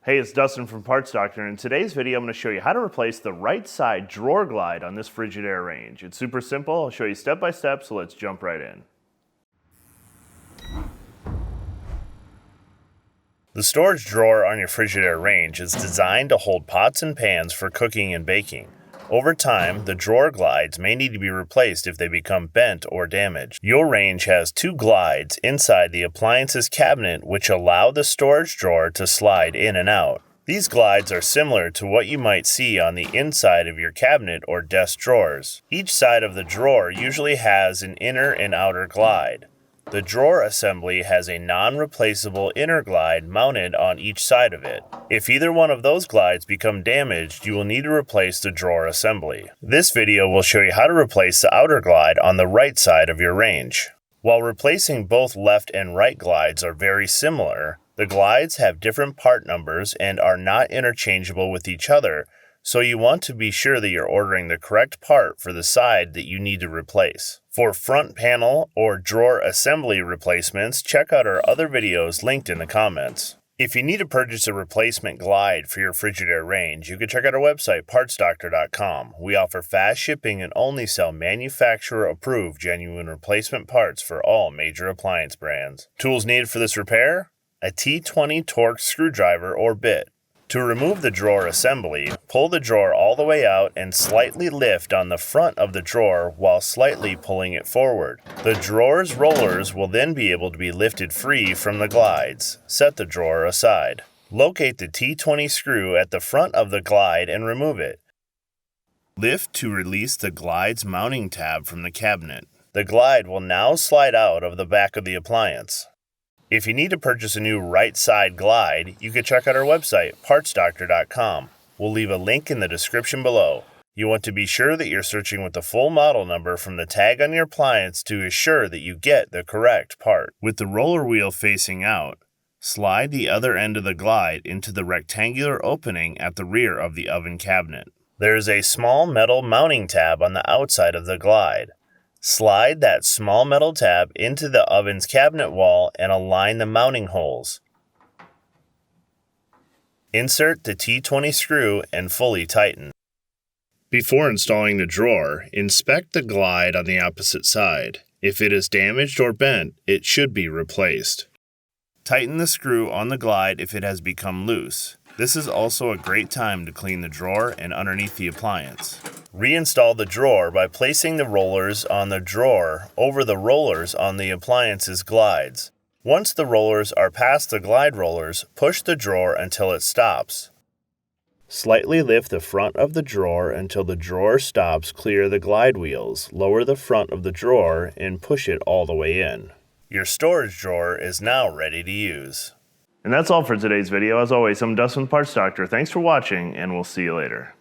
Hey, it's Dustin from Parts Doctor, and in today's video I'm going to show you how to replace the right side drawer glide on this Frigidaire range. It's super simple. I'll show you step by step, so let's jump right in. The storage drawer on your Frigidaire range is designed to hold pots and pans for cooking and baking. Over time, the drawer glides may need to be replaced if they become bent or damaged. Your range has two glides inside the appliances cabinet which allow the storage drawer to slide in and out. These glides are similar to what you might see on the inside of your cabinet or desk drawers. Each side of the drawer usually has an inner and outer glide. The drawer assembly has a non-replaceable inner glide mounted on each side of it. If either one of those glides become damaged, you will need to replace the drawer assembly. This video will show you how to replace the outer glide on the right side of your range. While replacing both left and right glides are very similar, the glides have different part numbers and are not interchangeable with each other, so you want to be sure that you're ordering the correct part for the side that you need to replace. For front panel or drawer assembly replacements, check out our other videos linked in the comments. If you need to purchase a replacement glide for your Frigidaire range, you can check out our website, partsdoctor.com. We offer fast shipping and only sell manufacturer-approved genuine replacement parts for all major appliance brands. Tools needed for this repair? A T20 Torx screwdriver or bit. To remove the drawer assembly, pull the drawer all the way out and slightly lift on the front of the drawer while slightly pulling it forward. The drawer's rollers will then be able to be lifted free from the glides. Set the drawer aside. Locate the T20 screw at the front of the glide and remove it. Lift to release the glide's mounting tab from the cabinet. The glide will now slide out of the back of the appliance. If you need to purchase a new right side glide, you can check out our website, partsdoctor.com. We'll leave a link in the description below. You want to be sure that you're searching with the full model number from the tag on your appliance to assure that you get the correct part. With the roller wheel facing out, slide the other end of the glide into the rectangular opening at the rear of the oven cabinet. There is a small metal mounting tab on the outside of the glide. Slide that small metal tab into the oven's cabinet wall and align the mounting holes. Insert the T20 screw and fully tighten. Before installing the drawer, inspect the glide on the opposite side. If it is damaged or bent, it should be replaced. Tighten the screw on the glide if it has become loose. This is also a great time to clean the drawer and underneath the appliance. Reinstall the drawer by placing the rollers on the drawer over the rollers on the appliance's glides. Once the rollers are past the glide rollers, push the drawer until it stops. Slightly lift the front of the drawer until the drawer stops clear the glide wheels. Lower the front of the drawer and push it all the way in. Your storage drawer is now ready to use. And that's all for today's video. As always, I'm Dustin, Parts Doctor. Thanks for watching, and we'll see you later.